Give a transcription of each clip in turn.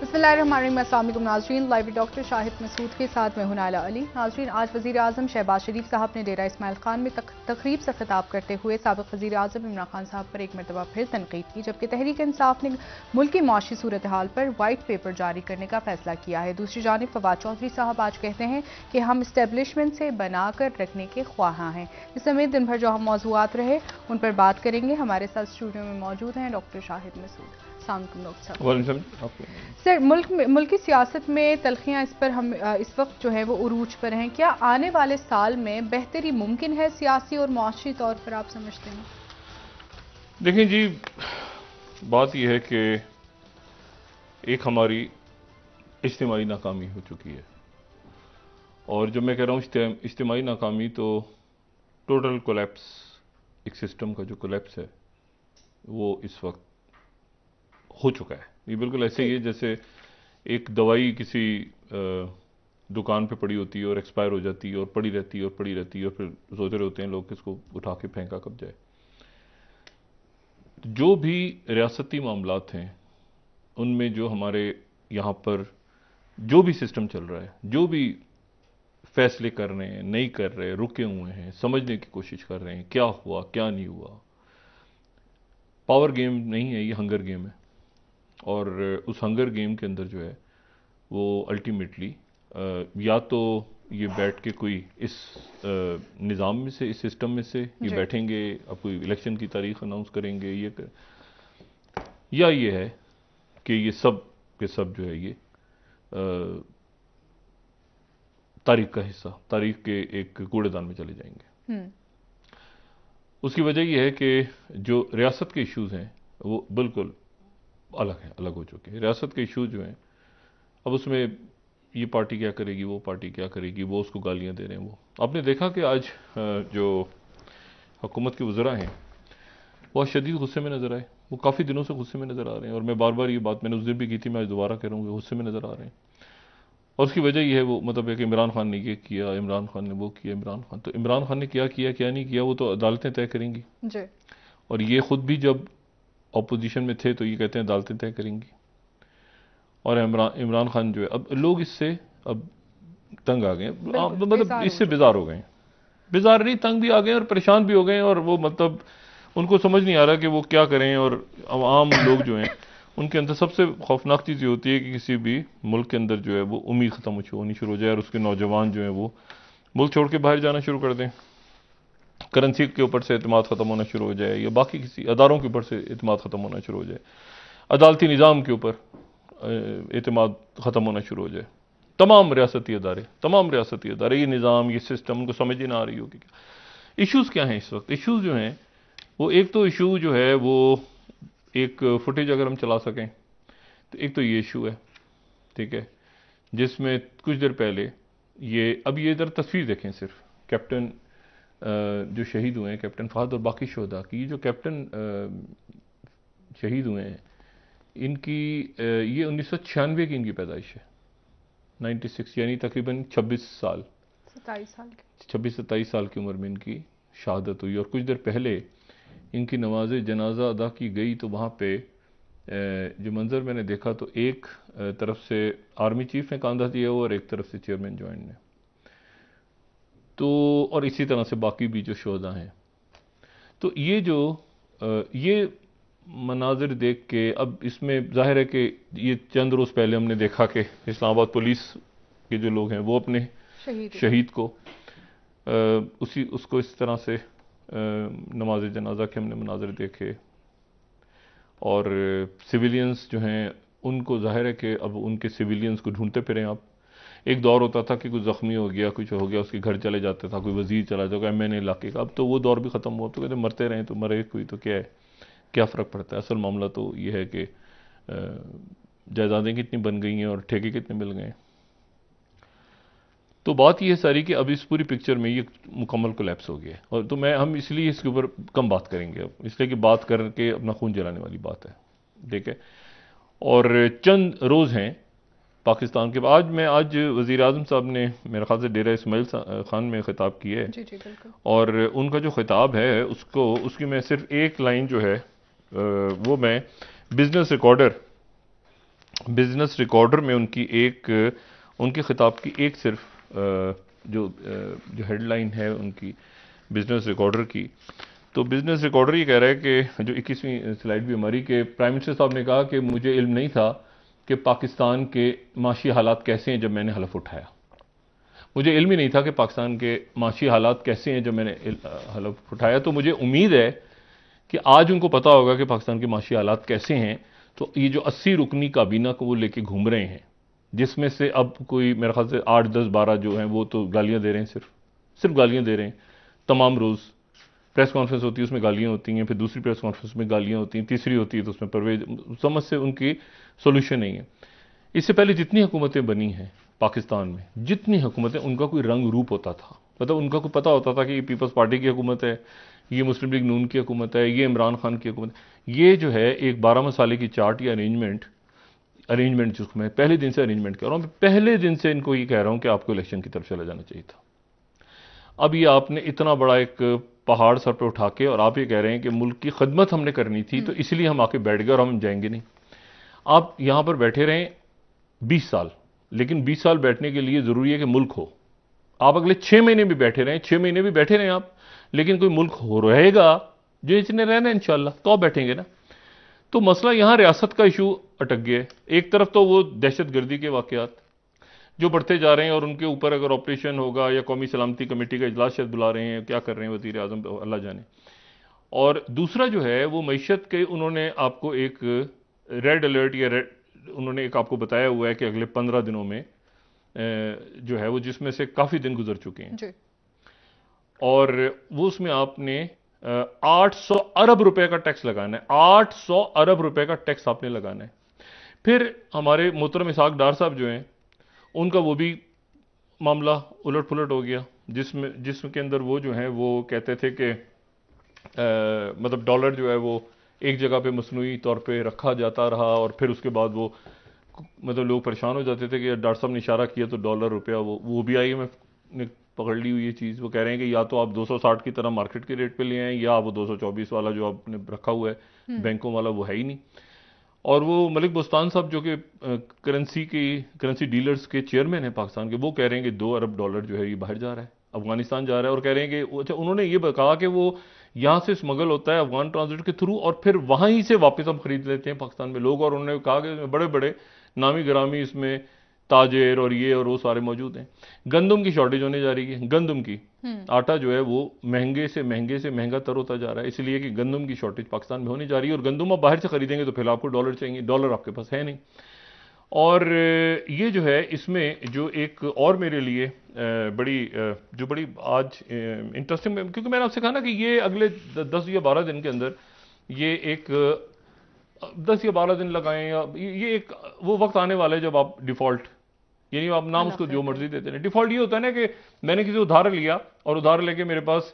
बिस्मिल्लाहिर्रहमानिर्रहीम। अस्सलाम वालेकुम नाज़रीन, लाइव डॉक्टर शाहिद मसूद के साथ मैं हूं नाइला अली। नाज़रीन, आज वज़ीर आज़म शहबाज शरीफ साहब ने डेरा इस्माइल खान में तकरीब से खिताब करते हुए साबिक़ वज़ीर आज़म इमरान खान साहब पर एक मरतबा फिर तनकीद की, जबकि तहरीक इंसाफ ने मुल्क की माशी सूरत हाल पर वाइट पेपर जारी करने का फैसला किया है। दूसरी जानिब फवाद चौधरी साहब आज कहते हैं कि हम इस्टेब्लिशमेंट से बनाकर रखने के ख्वाहां हैं। इस समेत दिन भर जो हम मौज़ूआत रहे उन पर बात करेंगे। हमारे साथ स्टूडियो में मौजूद हैं डॉक्टर शाहिद मसूद। सर, मुल्क की सियासत में तल्खियां इस पर हम इस वक्त जो है वो उरूज पर हैं। क्या आने वाले साल में बेहतरी मुमकिन है सियासी और मुआशी तौर पर, आप समझते हैं? देखिए जी, बात यह है कि एक हमारी इज्तिमाई नाकामी हो चुकी है, और जब मैं कह रहा हूँ इज्तिमाई नाकामी तो टोटल कोलैप्स, एक सिस्टम का जो कोलैप्स है वो इस वक्त हो चुका है। ये बिल्कुल ऐसे ही है जैसे एक दवाई किसी दुकान पे पड़ी होती है और एक्सपायर हो जाती है और पड़ी रहती है और पड़ी रहती है और फिर सोच रहे होते हैं लोग कि इसको उठा के फेंका कब जाए। जो भी रियासती मामलात हैं उनमें जो हमारे यहाँ पर जो भी सिस्टम चल रहा है, जो भी फैसले कर रहे हैं, नहीं कर रहे, रुके हुए हैं, समझने की कोशिश कर रहे हैं क्या हुआ क्या नहीं हुआ। पावर गेम नहीं है, ये हंगर गेम है, और उस हंगर गेम के अंदर जो है वो अल्टीमेटली या तो ये बैठ के कोई इस निज़ाम में से, इस सिस्टम में से ये बैठेंगे, अब कोई इलेक्शन की तारीख अनाउंस करेंगे, या ये है कि ये सब के सब जो है ये तारीख का हिस्सा, तारीख के एक कूड़ेदान में चले जाएंगे। उसकी वजह यह है कि जो रियासत के इश्यूज हैं वो बिल्कुल अलग है, अलग हो चुके हैं। रियासत के इशू जो हैं, अब उसमें ये पार्टी क्या करेगी, वो पार्टी क्या करेगी, वो उसको गालियां दे रहे हैं। वो आपने देखा कि आज जो हुकूमत के वज़रा हैं वो शदीद गुस्से में नज़र आए। वो काफ़ी दिनों से गुस्से में नज़र आ रहे हैं, और मैं बार बार ये बात मैंने उस दिन भी की थी, मैं आज दोबारा कह रहा हूँ, गुस्से में नज़र आ रहे हैं। और उसकी वजह यह है, वो मतलब है कि इमरान खान ने ये किया, इमरान खान ने वो किया। इमरान खान ने क्या किया क्या नहीं किया वो तो अदालतें तय करेंगी जी। और ये खुद भी जब ऑपोजिशन में थे तो ये कहते हैं अदालतें तय करेंगी। और इमरान खान जो है, अब लोग इससे अब तंग आ गए, मतलब इससे बेजार हो गए। बेजार नहीं, तंग भी आ गए और परेशान भी हो गए, और वो मतलब उनको समझ नहीं आ रहा कि वो क्या करें। और आम लोग जो हैं उनके अंदर सबसे खौफनाक चीज़ ये होती है कि किसी भी मुल्क के अंदर जो है वो उम्मीद ख़त्म होनी शुरू हो जाए, और उसके नौजवान जो हैं वो मुल्क छोड़ के बाहर जाना शुरू कर दें। करेंसी के ऊपर से एतमाद ख़त्म होना शुरू हो जाए, या बाकी किसी अदारों के ऊपर से एतमाद ख़त्म होना शुरू हो जाए, अदालती निज़ाम के ऊपर एतमाद ख़त्म होना शुरू हो जाए। तमाम रियासती अदारे ये निज़ाम, ये सिस्टम उनको समझ ही ना आ रही होगी। इश्यूज़ क्या हैं इस वक्त? इश्यूज़ जो हैं वो, एक तो इशू जो है वो एक फुटेज अगर हम चला सकें तो एक तो ये इशू है, ठीक है, जिसमें कुछ देर पहले अब ये इधर तस्वीर देखें, सिर्फ कैप्टन जो शहीद हुए हैं, कैप्टन फहद और बाकी शोहदा की, ये जो कैप्टन शहीद हुए हैं इनकी ये 1996 की इनकी पैदाइश है, 96, यानी तकरीबन 26-27 साल की उम्र में इनकी शहादत हुई। और कुछ देर पहले इनकी नमाज जनाजा अदा की गई तो वहाँ पे जो मंजर मैंने देखा तो एक तरफ से आर्मी चीफ ने कांधा दिया हुआ और एक तरफ से चेयरमैन जॉइंट ने, तो और इसी तरह से बाकी भी जो शोहदा हैं। तो ये मनाजिर देख के अब इसमें जाहिर है कि ये चंद रोज़ पहले हमने देखा कि इस्लामाबाद पुलिस के जो लोग हैं वो अपने शहीद को उसको इस तरह से नमाज जनाजा के हमने मनाजिर देखे। और सिविलियंस जो हैं उनको जाहिर है कि अब उनके सिविलियंस को ढूंढते फिरें आप। एक दौर होता था कि कुछ ज़ख्मी हो गया, कुछ हो गया, उसके घर चले जाते था, कोई वजीर चला जाएगा MNA इलाके का। अब तो वो दौर भी ख़त्म हुआ। तो कहते मरते रहें तो मरे, कोई तो क्या है, क्या फ़र्क पड़ता है। असल मामला तो ये है कि जायदादें कितनी बन गई हैं और ठेके कितने मिल गए। तो बात यह है सारी कि अब इस पूरी पिक्चर में ये मुकम्मल कोलैप्स हो गया। और तो हम इसलिए इसके ऊपर कम बात करेंगे अब, इसलिए कि बात करके अपना खून जलाने वाली बात है, ठीक है। और चंद रोज़ हैं पाकिस्तान के। आज वज़ीर आज़म साहब ने मेरे ख्याल से डेरा इस्माइल खान में ख़िताब किया है जी, और उनका जो ख़िताब है उसकी मैं सिर्फ एक लाइन जो है वो मैं बिज़नेस रिकॉर्डर बिजनेस रिकॉर्डर में उनके खिताब की एक सिर्फ जो हेडलाइन है उनकी बिजनेस रिकॉर्डर की, तो बिजनेस रिकॉर्डर ये कह रहा है कि जो 21वीं स्लाइड भी हमारी, के प्राइम मिनिस्टर साहब ने कहा कि मुझे इल्म नहीं था कि पाकिस्तान के माशी हालात कैसे हैं जब मैंने हलफ उठाया। मुझे इल्म ही नहीं था कि पाकिस्तान के माशी हालात कैसे हैं जब मैंने हलफ उठाया। तो मुझे उम्मीद है कि आज उनको पता होगा कि पाकिस्तान के माशी हालात कैसे हैं। तो ये जो 80 रुकनी काबीना को वो लेके घूम रहे हैं, जिसमें से अब कोई मेरे ख्याल से 8, 10, 12 जो हैं वो तो गालियां दे रहे हैं, सिर्फ गालियां दे रहे हैं। तमाम रोज़ प्रेस कॉन्फ्रेंस होती है उसमें गालियां होती हैं, फिर दूसरी प्रेस कॉन्फ्रेंस में गालियां होती हैं, तीसरी होती है तो उसमें परवेज, समझ से उनकी सोल्यूशन नहीं है। इससे पहले जितनी हुकूमतें बनी हैं पाकिस्तान में, जितनी हुकूमतें, उनका कोई रंग रूप होता था, मतलब उनका कोई पता होता था कि ये पीपल्स पार्टी की हुकूमत है, ये मुस्लिम लीग नून की हुकूमत है, ये इमरान खान की हुकूमत है। ये जो है एक 12 मसाले की चार्ट या अरेंजमेंट जिसको मैं पहले दिन से अरेंजमेंट कर रहा हूँ, पहले दिन से इनको ये कह रहा हूँ कि आपको इलेक्शन की तरफ चला जाना चाहिए था। अब ये आपने इतना बड़ा एक पहाड़ सर पे उठा के और आप ये कह रहे हैं कि मुल्क की खिदमत हमने करनी थी तो इसलिए हम आके बैठ गए और हम जाएंगे नहीं। आप यहां पर बैठे रहें 20 साल, लेकिन 20 साल बैठने के लिए जरूरी है कि मुल्क हो। आप अगले 6 महीने भी बैठे रहें, 6 महीने भी बैठे रहें आप, लेकिन कोई मुल्क हो रहेगा जो इसने रहना है इंशाल्लाह, तो आप बैठेंगे ना। तो मसला यहां रियासत का इशू अटक गया है। एक तरफ तो वो दहशतगर्दी के वाकयात जो बढ़ते जा रहे हैं और उनके ऊपर अगर ऑपरेशन होगा या कौमी सलामती कमेटी का इजलास शायद बुला रहे हैं, क्या कर रहे हैं वज़ीर आज़म अल्लाह जाने। और दूसरा जो है वो मईशत के, उन्होंने आपको एक रेड अलर्ट या उन्होंने एक आपको बताया हुआ है कि अगले 15 दिनों में जो है वो, जिसमें से काफ़ी दिन गुजर चुके हैं जी। और वो उसमें आपने 800 अरब रुपए का टैक्स लगाना है, 800 अरब रुपए का टैक्स आपने लगाना है। फिर हमारे मोहतरम इसहाक डार साहब जो हैं उनका वो भी मामला उलट पुलट हो गया, जिसके अंदर वो जो है वो कहते थे कि मतलब डॉलर जो है वो एक जगह पे मसनूई तौर पे रखा जाता रहा और फिर उसके बाद वो मतलब लोग परेशान हो जाते थे कि डॉक्टर साहब ने इशारा किया तो डॉलर रुपया वो भी IMF ने पकड़ ली हुई ये चीज़। वो कह रहे हैं कि या तो आप 260 की तरह मार्केट के रेट पे ले आए या वो 224 वाला जो आपने रखा हुआ है बैंकों वाला वो है ही नहीं। और वो मलिक बुस्तान साहब जो कि करेंसी डीलर्स के चेयरमैन हैं पाकिस्तान के, वो कह रहे हैं कि 2 अरब डॉलर जो है ये बाहर जा रहा है, अफगानिस्तान जा रहा है। और कह रहे हैं कि अच्छा, उन्होंने ये कहा कि वो यहाँ से स्मगल होता है अफगान ट्रांजिट के थ्रू और फिर वहाँ ही से वापस हम खरीद लेते हैं पाकिस्तान में लोग। और उन्होंने कहा कि बड़े बड़े नामी गिरामी इसमें ताजेर और ये और वो सारे मौजूद हैं। गंदम की शॉर्टेज होने जा रही है, गंदम की आटा जो है वो महंगे से महंगा तर होता जा रहा है, इसलिए कि गंदम की शॉर्टेज पाकिस्तान में होने जा रही है। और गंदम आप बाहर से खरीदेंगे तो फिर आपको डॉलर चाहिए, डॉलर आपके पास है नहीं। और ये जो है इसमें जो एक और मेरे लिए बड़ी आज इंटरेस्टिंग, क्योंकि मैंने आपसे कहा ना कि ये अगले 10 या 12 दिन के अंदर ये एक 10 या 12 दिन लगाएं, या ये एक वो वक्त आने वाला है जब आप डिफॉल्ट, यानी आप नाम उसको जो मर्जी देते हैं। डिफॉल्ट ये होता है ना कि मैंने किसी उधार लिया और उधार लेके मेरे पास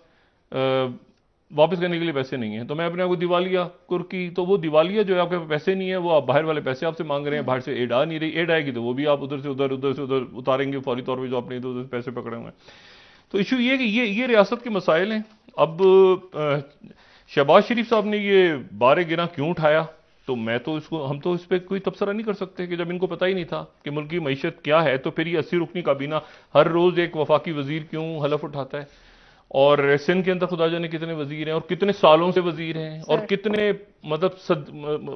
वापस करने के लिए पैसे नहीं है, तो मैं अपने आप को दिवालिया कुर्की, तो वो दिवालिया जो है आपके पैसे नहीं है, वो आप बाहर वाले पैसे आपसे मांग रहे हैं, बाहर से एड आ नहीं रही, एड आएगी तो वो भी आप उधर से उधर उतारेंगे फौरी तौर पर जो आपने इधर पैसे पकड़े हुए हैं। तो इशू ये कि ये रियासत के मसाइल हैं। अब शहबाज शरीफ साहब ने ये बारे गिरा क्यों उठाया, तो हम तो इस पर कोई तबसरा नहीं कर सकते कि जब इनको पता ही नहीं था कि मुल्क की मईशत क्या है, तो फिर ये 80 रुकनी काबीना हर रोज एक वफाकी वजीर क्यों हलफ उठाता है। और सिंध के अंदर खुदा जाने कितने वजीर हैं और कितने सालों से वजीर हैं और कितने मतलब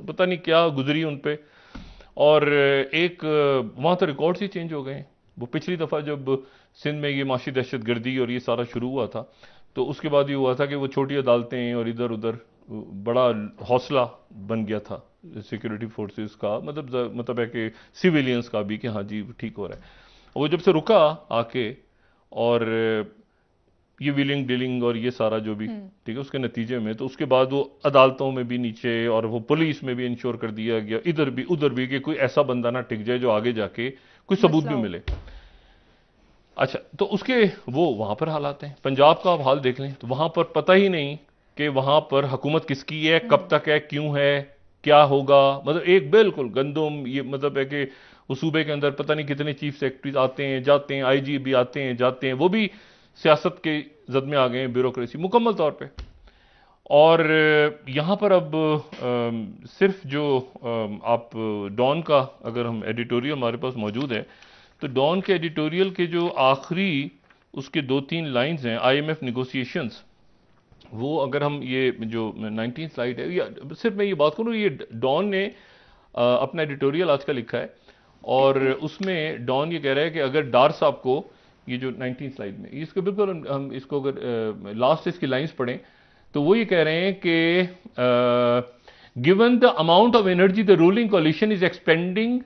पता नहीं क्या गुजरी उन पे। और एक वहां तो रिकॉर्ड्स ही चेंज हो गए। वो पिछली दफा जब सिंध में ये माशी दहशतगर्दी और ये सारा शुरू हुआ था, तो उसके बाद ये हुआ था कि वो छोटी अदालतें और इधर उधर बड़ा हौसला बन गया था सिक्योरिटी फोर्सेस का, मतलब है कि सिविलियंस का भी, कि हाँ जी ठीक हो रहा है। वो जब से रुका आके और ये विलिंग डीलिंग और ये सारा जो भी ठीक है उसके नतीजे में, तो उसके बाद वो अदालतों में भी नीचे और वो पुलिस में भी इंश्योर कर दिया गया, इधर भी उधर भी, कि कोई ऐसा बंदा ना टिक जाए जो आगे जाके कोई सबूत भी मिले। अच्छा, तो उसके वो वहां पर हालात हैं। पंजाब का आप हाल देख लें तो वहां पर पता ही नहीं कि वहां पर हुकूमत किसकी है, कब तक है, क्यों है, क्या होगा। मतलब एक बिल्कुल गंदम, ये मतलब है कि उस सूबे के अंदर पता नहीं कितने चीफ सेक्रेटरीज आते हैं जाते हैं, IG भी आते हैं जाते हैं, वो भी सियासत के जद में आ गए हैं, ब्यूरोक्रेसी मुकम्मल तौर पे। और यहाँ पर अब सिर्फ जो आप डॉन का, अगर हम एडिटोरियल हमारे पास मौजूद है, तो डॉन के एडिटोरियल के जो आखिरी उसके 2-3 लाइंस हैं, आईएमएफ नेगोशिएशंस, वो अगर हम ये जो 19 स्लाइड है, या सिर्फ मैं ये बात करूँ, ये डॉन ने अपना एडिटोरियल आज का लिखा है, और उसमें डॉन ये कह रहा है कि अगर डार साहब को, ये जो 19 स्लाइड में, इसको बिल्कुल हम इसको अगर लास्ट इसकी लाइंस पढ़ें तो वो ये कह रहे हैं कि given the amount of energy the ruling coalition is expending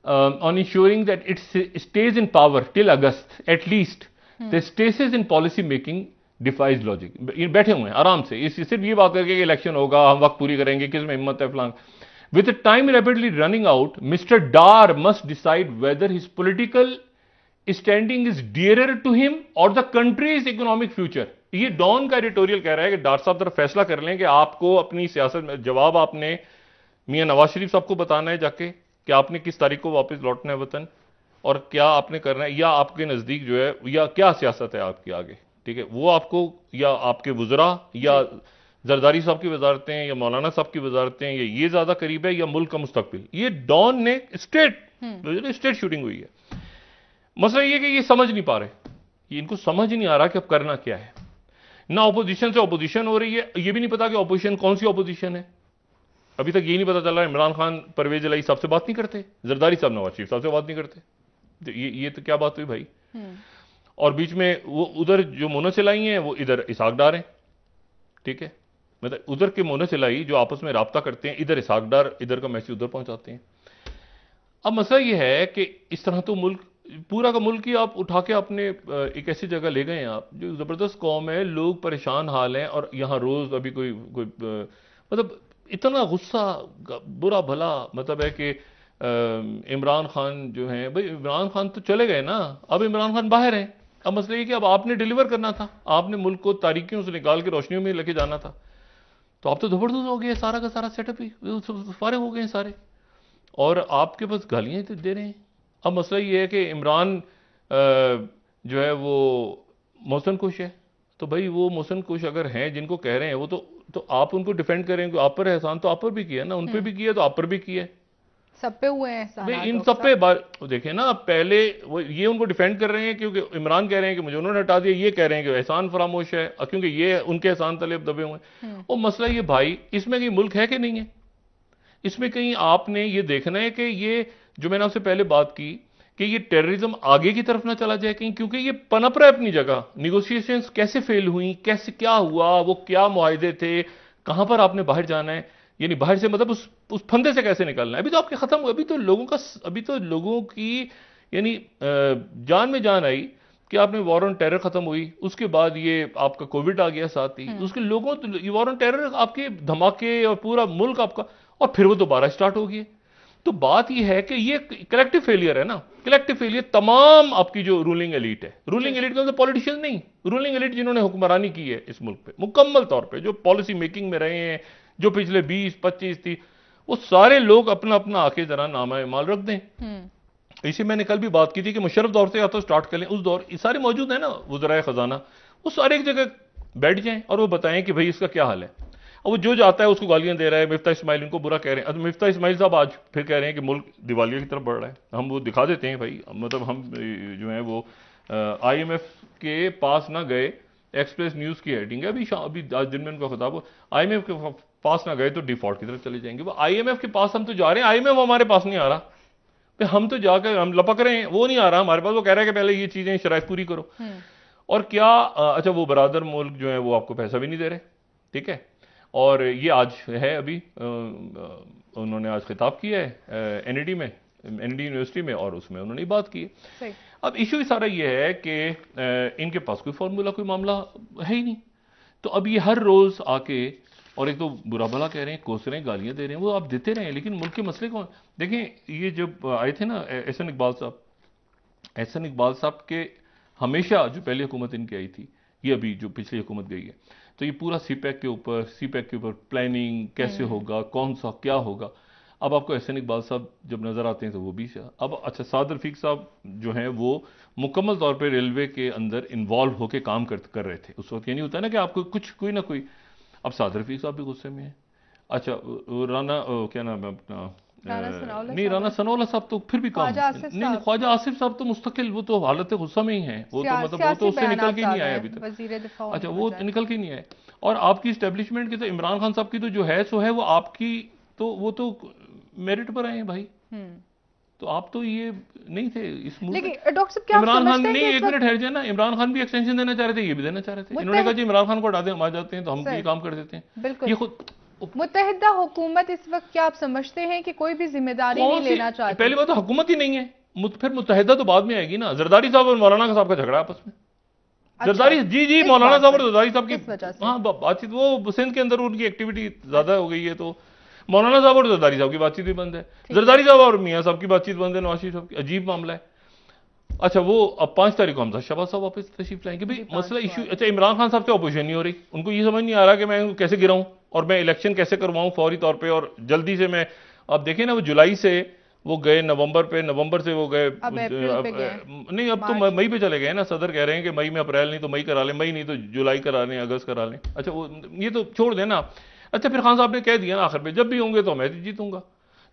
on ensuring that it stays in power till August at least, the stasis in policy making defies logic. ये बैठे हुए हैं आराम से, इस सिर्फ ये बात करके कि इलेक्शन होगा, हम वक्त पूरी करेंगे, किस में हिम्मत है फलांग. With the time rapidly running out, Mr. Dar must decide whether his political standing is dearer to him or the country's economic future. ये डॉन का एडिटोरियल कह रहा है कि डार साहब जरा फैसला कर लें कि आपको अपनी सियासत में जवाब आपने मियां नवाज शरीफ साहब को बताना है जाके कि आपने किस तारीख को वापस लौटना है वतन, और क्या आपने करना है, या आपके नजदीक जो है, या क्या सियासत है आपकी आगे, ठीक है, वो आपको, या आपके वुजरा, या जरदारी साहब की वजारतें, या मौलाना साहब की वजारतें, या ये ज्यादा करीब है, या मुल्क का मुस्तकबिल. ये डॉन ने स्टेट शूटिंग हुई है. मसला ये कि ये समझ नहीं पा रहे, ये इनको समझ नहीं आ रहा कि अब करना क्या है. ना ऑपोजिशन से ऑपोजिशन हो रही है, ये भी नहीं पता कि ऑपोजिशन कौन सी ऑपोजिशन है. अभी तक ये नहीं पता चल रहा है, इमरान खान परवेज इलाही साहब से बात नहीं करते, जरदारी साहब नवाज शरीफ साहब से बात नहीं करते, तो ये तो क्या बात हुई भाई. और बीच में वो उधर जो मोनस इलाही हैं वो इधर इसहाक डार हैं, ठीक है, मतलब उधर के मोनस इलाही जो आपस में राब्ता करते हैं, इधर इसहाक डार इधर का मैसेज उधर पहुंचाते हैं. अब मसला ये है कि इस तरह तो मुल्क, पूरा का मुल्क ही आप उठा के अपने एक ऐसी जगह ले गए हैं आप, जो जबरदस्त कौम है, लोग परेशान हाल हैं, और यहां रोज अभी कोई मतलब इतना गुस्सा, बुरा भला, मतलब है कि इमरान खान जो है, भाई इमरान खान तो चले गए ना, अब इमरान खान बाहर हैं. अब मसला ये कि अब आपने डिलीवर करना था, आपने मुल्क को तारीकियों से निकाल के रोशनियों में लेके जाना था, तो आप तो जबरदस्त हो गए, सारा का सारा सेटअप ही फारिग हो गए सारे, और आपके पास गालियां तो दे रहे हैं. अब मसला ये है कि इमरान जो है वो मोहसिन कुश है, तो भाई वो मोहसिन कुश अगर हैं जिनको कह रहे हैं वो, तो आप उनको डिफेंड करें, आप पर एहसान तो आप पर भी किया ना, उन पर भी किया, तो आप पर भी किया, सब पे हुए हैं, इन सब पे देखें ना. पहले वो ये उनको डिफेंड कर रहे हैं क्योंकि इमरान कह रहे हैं कि मुझे उन्होंने हटा दिया, ये कह रहे हैं कि एहसान फरामोश है क्योंकि ये उनके एहसान तले अब दबे हुए हैं. और मसला ये भाई, इसमें कहीं मुल्क है कि नहीं है, इसमें कहीं आपने ये देखना है कि ये जो मैंने आपसे पहले बात की कि ये टेररिज्म आगे की तरफ ना चला जाए कहीं, क्योंकि ये पनप रहा है अपनी जगह. निगोशिएशंस कैसे फेल हुई, कैसे क्या हुआ, वो क्या मुआहदे थे, कहां पर आपने बाहर जाना है, यानी बाहर से मतलब उस फंदे से कैसे निकलना है. अभी तो आपके खत्म हुए, अभी तो लोगों की यानी जान में जान आई कि आपने वॉर ऑन टेरर खत्म हुई, उसके बाद ये आपका कोविड आ गया साथ ही, उसके लोगों ये वॉर ऑन टेरर आपके धमाके और पूरा मुल्क आपका, और फिर वो दोबारा स्टार्ट हो गई. तो बात यह है कि ये कलेक्टिव फेलियर है ना, कलेक्टिव फेलियर तमाम आपकी जो रूलिंग एलीट है, रूलिंग एलीट का मतलब पॉलिटिशियन नहीं, रूलिंग एलीट जिन्होंने हुक्मरानी की है इस मुल्क पे मुकम्मल तौर पे, जो पॉलिसी मेकिंग में रहे हैं, जो पिछले 20-25 वो सारे लोग अपना अपना आके जरा नामा माल रख दें. इसी मैंने कल भी बात की थी कि मुशर्रफ दौर से या तो स्टार्ट कर लें, उस दौर सारे मौजूद है ना वज़राए खजाना, वो सारे एक जगह बैठ जाएं और वो बताएं कि भाई इसका क्या हाल है. और वो जो जाता है उसको गालियां दे रहा है, मिफ्ता इस्माइल इनको बुरा कह रहे हैं. मिफ्ता इस्माइल साहब आज फिर कह रहे हैं कि मुल्क दिवालिया की तरफ बढ़ रहा है. हम वो दिखा देते हैं भाई, मतलब हम जो है वो IMF के पास ना गए, एक्सप्रेस न्यूज की हेडिंग है अभी आज दिन में उनका खिताब हो, IMF के पास ना गए तो डिफॉल्ट की तरफ चले जाएंगे. वो IMF के पास हम तो जा रहे हैं, IMF हमारे पास नहीं आ रहा, हम तो जाकर हम लपक रहे हैं, वो नहीं आ रहा हमारे पास. वो कह रहा है कि पहले ये चीजें शराइत पूरी करो. और क्या अच्छा वो बरादर मुल्क जो है वो आपको पैसा भी नहीं दे रहे, ठीक है. और ये आज है अभी उन्होंने आज खिताब किया है NED यूनिवर्सिटी में, और उसमें उन्होंने बात की है. अब इशू सारा ये है कि इनके पास कोई फॉर्मूला, कोई मामला है ही नहीं. तो अब ये हर रोज आके और एक तो बुरा भला कह रहे हैं, कोस रहे हैं, गालियां दे रहे हैं, वो आप देते रहे, लेकिन मुल्क के मसले कौन देखें. ये जब आए थे ना एहसन इकबाल साहब के हमेशा जो पहली हुकूमत इनकी आई थी, ये अभी जो पिछली हुकूमत गई है, तो ये पूरा सीपैक के ऊपर प्लानिंग कैसे होगा, कौन सा क्या होगा. अब आपको एहसन इकबाल साहब जब नजर आते हैं तो वो भी अब अच्छा साद रफीक साहब जो हैं वो मुकम्मल तौर पे रेलवे के अंदर इन्वॉल्व होकर काम कर रहे थे उस वक्त. ये नहीं होता ना कि आपको कुछ कोई ना कोई, अब साद रफीक साहब भी गुस्से में है। अच्छा राना क्या नाम है अपना, नहीं राना सनाउल्लाह साहब तो फिर भी कम नहीं, ख्वाजा आसिफ साहब तो मुस्तकिल, वो तो हालत गुस्सा में ही हैं, वो तो मतलब वो तो उससे निकल के नहीं आए अभी तक। अच्छा वो निकल के नहीं आए। और आपकी स्टैब्लिशमेंट की तो इमरान खान साहब की तो जो है सो है, वो आपकी तो वो तो मेरिट पर आए हैं भाई। तो आप तो ये नहीं थे इस मूव में। डॉक्टर साहब क्या इमरान खान नहीं, एक मिनट ठहर जाए ना, इमरान खान भी एक्सटेंशन देना चाह रहे थे, ये भी देना चाह रहे थे। इन्होंने कहा जी इमरान खान को हटा दें, हम आ जाते हैं तो हम ये काम कर देते हैं। बिल्कुल। ये खुद मुत्तहिदा हुकूमत इस वक्त क्या आप समझते हैं कि कोई भी जिम्मेदारी नहीं लेना चाहती? पहली बात तो हुकूमत ही नहीं है, फिर मुत्तहिदा तो बाद में आएगी ना। जरदारी साहब और मौलाना साहब का झगड़ा आपस में। जरदारी जी मौलाना साहब और जरदारी साहब की हाँ बातचीत, वो सिंध के अंदर उनकी एक्टिविटी ज्यादा हो गई है, तो मौलाना साहब और जरदारी साहब की बातचीत भी बंद है, जरदारी साहब और मियाँ साहब की बातचीत बंद है, नवाज शरीफ साहब की। अजीब मामला है। अच्छा वो अब 5 तारीख को हमजा शहबाज साहब वापस तशरीफ लाएंगे भाई, मसला इशू। अच्छा इमरान खान साहब से अपोजिशन नहीं हो रही, उनको ये समझ नहीं आ रहा कि मैं कैसे गिराऊं और मैं इलेक्शन कैसे करवाऊं फौरी तौर पे और जल्दी से। मैं आप देखें ना, वो जुलाई से वो गए नवंबर से वो गए नहीं, अब तो मई पे चले गए ना। सदर कह रहे हैं कि मई में, अप्रैल नहीं तो मई करा लें, मई नहीं तो जुलाई करा लें, अगस्त करा लें। अच्छा वो ये तो छोड़ देना। अच्छा फिर खान साहब ने कह दिया ना आखिर में, जब भी होंगे तो मैं जीतूंगा,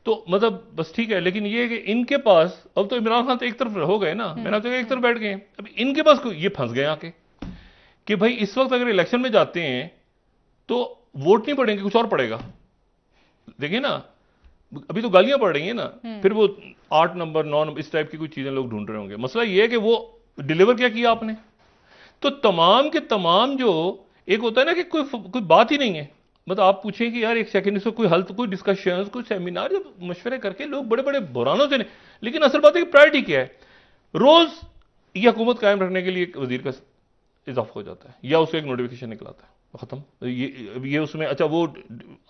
तो मतलब बस ठीक है। लेकिन ये कि इनके पास अब तो इमरान खान तो एक तरफ हो गए ना, मैंने आपसे एक तरफ बैठ गए। अब इनके पास ये फंस गए आके कि भाई इस वक्त अगर इलेक्शन में जाते हैं तो वोट नहीं पड़ेंगे, कुछ और पड़ेगा। देखिए ना, अभी तो गालियां पड़ रही हैं ना, फिर वो 8 नंबर 9 नंबर इस टाइप की कुछ चीजें लोग ढूंढ रहे होंगे। मसला ये है कि वो डिलीवर क्या किया आपने। तो तमाम के तमाम जो एक होता है ना कि कोई बात ही नहीं है, मतलब आप पूछें कि यार एक सेकंड इसको कोई हल, तो कोई डिस्कशन, कोई सेमिनार, जब मशवरे करके लोग बड़े बड़े बुरानों से नहीं। लेकिन असल बात है कि प्रायोरिटी क्या है। रोज ये हुकूमत कायम रखने के लिए एक वजीर का इजाफा हो जाता है या उसको एक नोटिफिकेशन निकलाता है, खत्म। ये उसमें अच्छा वो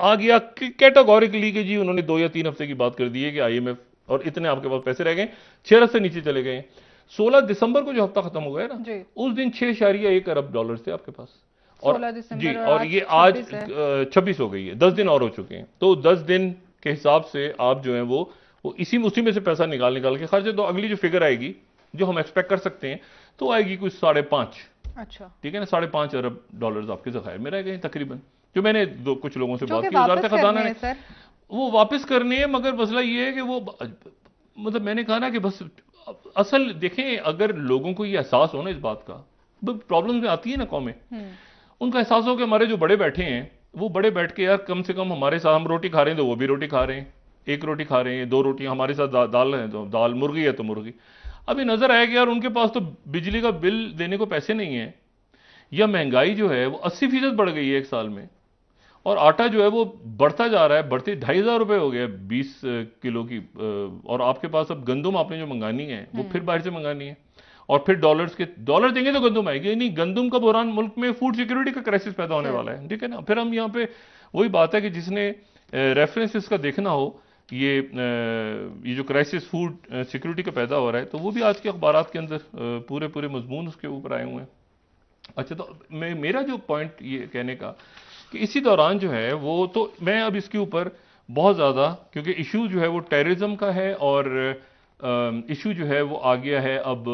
आ गया कैटेगोरिकली कि जी उन्होंने 2 या 3 हफ्ते की बात कर दी है कि IMF और इतने आपके पास पैसे रह गए, 6 अरब से नीचे चले गए। 16 दिसंबर को जो हफ्ता खत्म हो गया ना, उस दिन 6.1 अरब डॉलर थे आपके पास। और जी और ये आज 26 हो गई है, 10 दिन और हो चुके हैं। तो 10 दिन के हिसाब से आप जो है वो उसी में से पैसा निकाल के खर्चे। तो अगली जो फिगर आएगी जो हम एक्सपेक्ट कर सकते हैं तो आएगी कुछ 5.5। अच्छा ठीक है ना, 5.5 अरब डॉलर आपके ज़खायर में रह गए तकरीबन। जो मैंने कुछ लोगों से बात की, वजारत खजाना ने वो वापस करने है। मगर मसला ये है कि वो मतलब मैंने कहा ना कि बस असल देखें, अगर लोगों को ये एहसास हो ना इस बात का, प्रॉब्लम में आती है ना कौमें, उनका एहसास हो कि हमारे जो बड़े बैठे हैं वो बड़े बैठ के यार कम से कम हमारे साथ, हम रोटी खा रहे हैं तो वो भी रोटी खा रहे हैं, 1 रोटी खा रहे हैं, 2 रोटी हमारे साथ दाल है तो दाल, मुर्गी है तो मुर्गी। अभी नजर आया कि यार उनके पास तो बिजली का बिल देने को पैसे नहीं है, या महंगाई जो है वो 80% बढ़ गई है 1 साल में, और आटा जो है वो बढ़ता जा रहा है, बढ़ते 2,500 रुपए हो गया 20 किलो की। और आपके पास अब गंदम आपने जो मंगानी है वो फिर बाहर से मंगानी है, और फिर डॉलर देंगे तो गंदम आएगी नहीं। गंदम का बहरान, मुल्क में फूड सिक्योरिटी का क्राइसिस पैदा होने वाला है, ठीक है ना। फिर हम यहाँ पे वही बात है कि जिसने रेफरेंस इसका देखना हो, ये जो क्राइसिस फूड सिक्योरिटी का पैदा हो रहा है, तो वो भी आज के अखबारात के अंदर पूरे मजमून उसके ऊपर आए हुए हैं। अच्छा तो मेरा जो पॉइंट ये कहने का कि इसी दौरान जो है वो, तो मैं अब इसके ऊपर बहुत ज़्यादा, क्योंकि इशू जो है वो टेररिज्म का है और इशू जो है वो आ गया है अब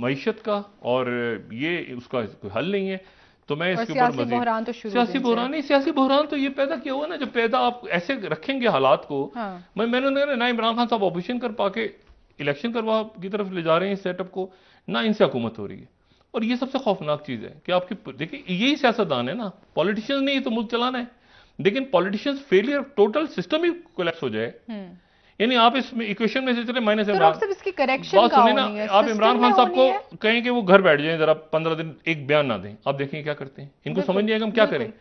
मईशत का, और ये उसका कोई हल नहीं है। तो मैं इसके ऊपर सियासी बहरान तो ये पैदा किया हुआ ना, जब पैदा आप ऐसे रखेंगे हालात को। मैंने ना इमरान खान साहब ऑपोजिशन कर पाके इलेक्शन करवा की तरफ ले जा रहे हैं इस सेटअप को, ना इनसे हुकूमत हो रही है। और ये सबसे खौफनाक चीज है कि आपकी, देखिए यही सियासतदान है ना, पॉलिटिशियंस ने ये तो मुल्क चलाना है, लेकिन पॉलिटिशियंस फेलियर, टोटल सिस्टम ही कोलैप्स हो जाए। यानी आप इस इक्वेशन में से चले माइनस इमरान, इसकी करेक्शन का सुने ना, आप इमरान खान साहब को कहें कि वो घर बैठ जाएं जरा 15 दिन, एक बयान ना दें, आप देखें क्या करते हैं। इनको समझ नहीं आएगा हम क्या करें।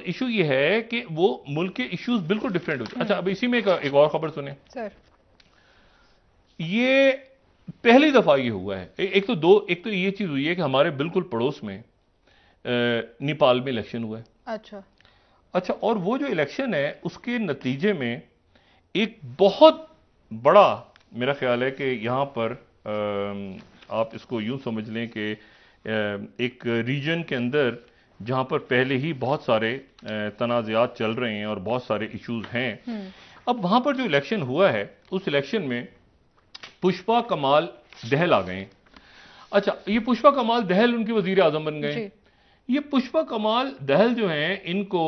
इशू ये है कि वो मुल्क के इश्यूज बिल्कुल डिफरेंट होते हैं। अच्छा अब इसी में एक और खबर सुने सर, ये पहली दफा ये हुआ है। एक तो ये चीज हुई है कि हमारे बिल्कुल पड़ोस में नेपाल में इलेक्शन हुआ है। अच्छा और वो जो इलेक्शन है उसके नतीजे में एक बहुत बड़ा, मेरा ख्याल है कि यहां पर आप इसको यूं समझ लें कि एक रीजन के अंदर जहां पर पहले ही बहुत सारे तनाज़ात चल रहे हैं और बहुत सारे इश्यूज हैं, अब वहां पर जो इलेक्शन हुआ है उस इलेक्शन में पुष्पा कमाल दहल आ गए। अच्छा ये पुष्पा कमाल दहल उनकी वजीर आजम बन गए। ये पुष्पा कमाल दहल जो हैं इनको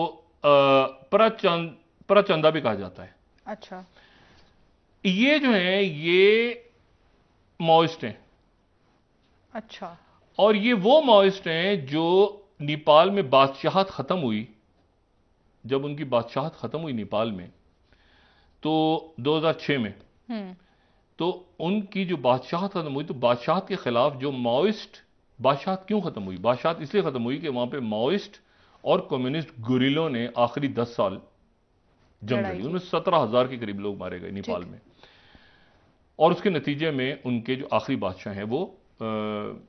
प्रचंदा भी कहा जाता है। अच्छा। ये जो है ये माओइस्ट हैं। अच्छा। और ये वो माओइस्ट हैं जो नेपाल में बादशाहत खत्म हुई, जब उनकी बादशाहत खत्म हुई नेपाल में तो 2006 में, तो उनकी जो बादशाहत खत्म हुई तो बादशाहत के खिलाफ जो माओइस्ट, बादशाहत क्यों खत्म हुई? बादशाहत इसलिए खत्म हुई कि वहां पे माओइस्ट और कम्युनिस्ट गुरिल्लों ने आखिरी 10 साल जंग लड़ी। उनमें 17,000 के करीब लोग मारे गए नेपाल में, और उसके नतीजे में उनके जो आखिरी बादशाह हैं वो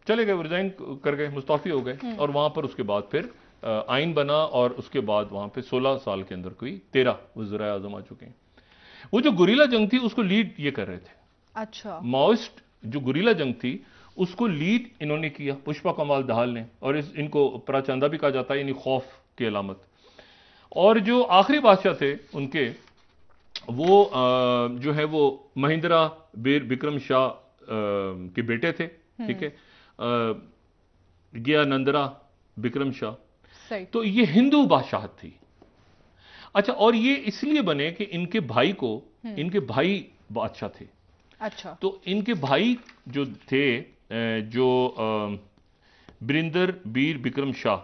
चले गए, रिजाइन कर गए, मुस्तफी हो गए। और वहां पर उसके बाद फिर आइन बना, और उसके बाद वहां पे 16 साल के अंदर कोई 13 वज़ीर आज़म आ चुके हैं। वो जो गुरिल्ला जंग थी उसको लीड ये कर रहे थे। अच्छा। माओइस्ट जो गुरिल्ला जंग थी उसको लीड इन्होंने किया, पुष्पा कमाल दहाल ने, और इनको प्रचंदा भी कहा जाता है, यानी खौफ की अलामत। और जो आखिरी बादशाह थे उनके, वो जो है वो महिंद्रा वीर विक्रम शाह के बेटे थे, ठीक है, ज्ञानंदरा विक्रम शाह। तो ये हिंदू बादशाहत थी। अच्छा, और ये इसलिए बने कि इनके भाई को, इनके भाई बादशाह थे। अच्छा। तो इनके भाई जो थे, जो बिरिंदर वीर विक्रम शाह,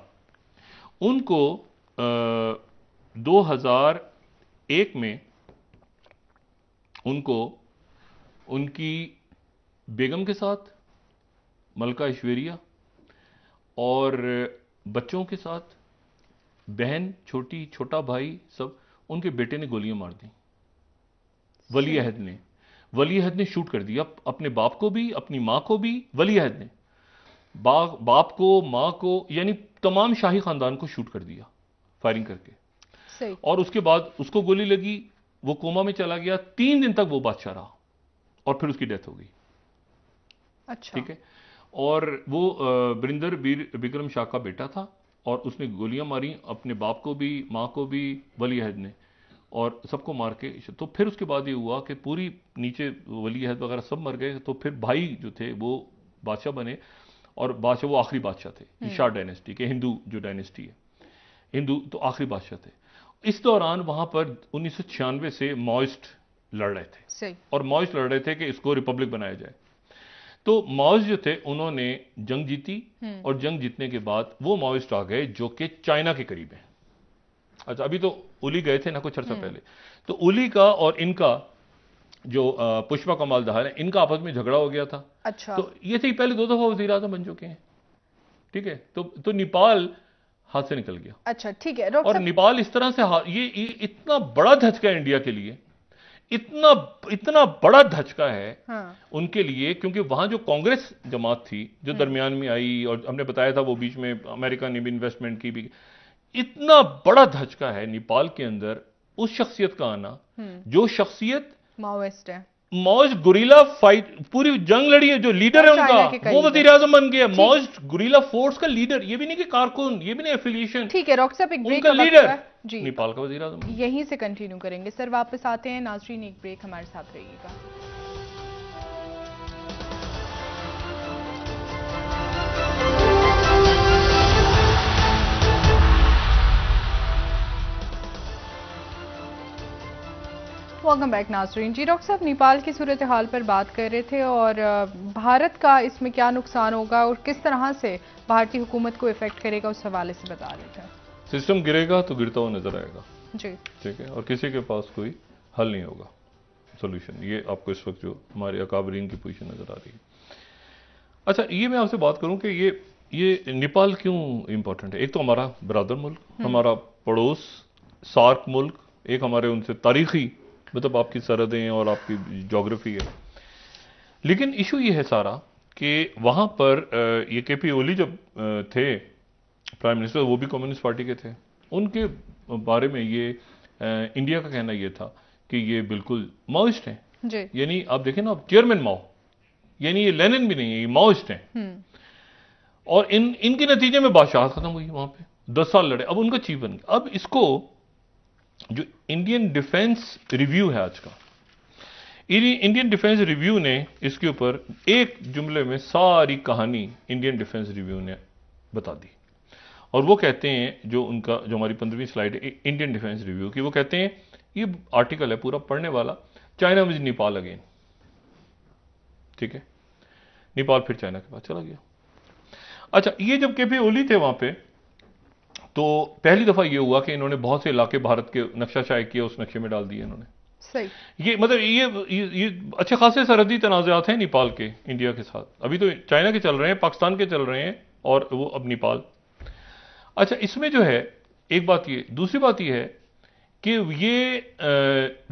उनको 2001 में उनको उनकी बेगम के साथ, मलका ऐश्वर्या और बच्चों के साथ, बहन छोटा भाई सब, उनके बेटे ने गोलियां मार दी। वली अहद ने शूट कर दिया अपने बाप को भी, अपनी मां को भी। वली अहद ने बाप को, मां को, यानी तमाम शाही खानदान को शूट कर दिया फायरिंग करके। सही। और उसके बाद उसको गोली लगी, वो कोमा में चला गया, 3 दिन तक वो बादशाह रहा, और फिर उसकी डेथ हो गई। अच्छा। ठीक है। और वो बिरिंदर वीर विक्रम शाह का बेटा था, और उसने गोलियां मारी अपने बाप को भी, मां को भी, वली अहद ने, और सबको मार के। तो फिर उसके बाद ये हुआ कि पूरी नीचे वली अहद वगैरह सब मर गए। तो फिर भाई जो थे वो बादशाह बने, और बादशाह वो आखिरी बादशाह थे शाह डायनेस्टी के, हिंदू जो डायनेस्टी है, हिंदू तो आखिरी बादशाह थे। इस दौरान वहां पर 1996 से माओइस्ट लड़ रहे थे। सही। और माओइस्ट लड़ रहे थे कि इसको रिपब्लिक बनाया जाए। तो माओइस्ट जो थे उन्होंने जंग जीती, और जंग जीतने के बाद वो माओइस्ट आ गए जो कि चाइना के करीब है। अच्छा, अभी तो उली गए थे ना कुछ अर्सा पहले, तो उली का और इनका जो पुष्पा कमाल दहाल है, इनका आपस में झगड़ा हो गया था। अच्छा। तो ये थे पहले 2 दफा वज़ीर आज़म बन चुके हैं। ठीक है। तो नेपाल हाथ से निकल गया। अच्छा, ठीक है। और नेपाल इस तरह से ये इतना बड़ा धचका है इंडिया के लिए, इतना बड़ा धचका है उनके लिए, क्योंकि वहां जो कांग्रेस जमात थी जो दरमियान में आई, और हमने बताया था वो बीच में अमेरिका ने भी इन्वेस्टमेंट की भी, इतना बड़ा धचका है नेपाल के अंदर उस शख्सियत का आना, जो शख्सियत माओइस्ट है, माओइस्ट गुरिल्ला फाइट, पूरी जंग लड़ी है, जो लीडर है उनका वो वज़ीर आज़म बन गया, माओइस्ट गुरिल्ला फोर्स का लीडर। ये भी नहीं कि कारकुन, ये भी नहीं एफिलिएशन। ठीक है डॉक्टर साहब, एक ब्रेक का लीडर जी, नेपाल का वज़ीर आज़म। यहीं से कंटिन्यू करेंगे सर, वापस आते हैं। नाज़रीन, एक ब्रेक, हमारे साथ रहिएगा। वेलकम बैक नाज़रीन। जी डॉक्टर साहब, नेपाल की सूरत हाल पर बात कर रहे थे, और भारत का इसमें क्या नुकसान होगा और किस तरह से भारतीय हुकूमत को इफेक्ट करेगा, उस हवाले से बता रहे थे। सिस्टम गिरेगा तो गिरता हुआ नजर आएगा जी, ठीक है, और किसी के पास कोई हल नहीं होगा, सोल्यूशन। ये आपको इस वक्त जो हमारे अकाबरीन की पोजीशन नजर आ रही है। अच्छा, ये मैं आपसे बात करूं कि ये नेपाल क्यों इंपॉर्टेंट है? एक तो हमारा बरादर मुल्क, हमारा पड़ोस, सार्क मुल्क, एक हमारे उनसे तारीखी, मतलब आपकी सरहदें और आपकी ज्योग्राफी है। लेकिन इशू ये है सारा कि वहां पर ये केपी ओली जब थे प्राइम मिनिस्टर, वो भी कम्युनिस्ट पार्टी के थे, उनके बारे में ये इंडिया का कहना ये था कि ये बिल्कुल माओइस्ट हैं। यानी आप देखें ना, आप चेयरमैन माओ, यानी ये लेनिन भी नहीं है, ये माओइस्ट हैं। और इनके नतीजे में बादशाह खत्म हुई वहां पे, 10 साल लड़े, अब उनका चीफ बन गया। अब इसको जो इंडियन डिफेंस रिव्यू है आज का, इंडियन डिफेंस रिव्यू ने इसके ऊपर एक जुमले में सारी कहानी इंडियन डिफेंस रिव्यू ने बता दी। और वो कहते हैं, जो उनका जो हमारी 15वीं स्लाइड है इंडियन डिफेंस रिव्यू की, वो कहते हैं ये आर्टिकल है पूरा पढ़ने वाला, चाइना विज नेपाल अगेन। ठीक है, नेपाल फिर चाइना के पास चला गया। अच्छा, ये जब केपी ओली थे वहां पे, तो पहली दफा ये हुआ कि इन्होंने बहुत से इलाके भारत के नक्शा शाये किए, उस नक्शे में डाल दिए इन्होंने। सही। ये मतलब ये अच्छे खासे सरहदी तनाज़ात हैं नेपाल के इंडिया के साथ। अभी तो चाइना के चल रहे हैं, पाकिस्तान के चल रहे हैं, और वो अब नेपाल। अच्छा, इसमें जो है एक बात ये, दूसरी बात ये है कि ये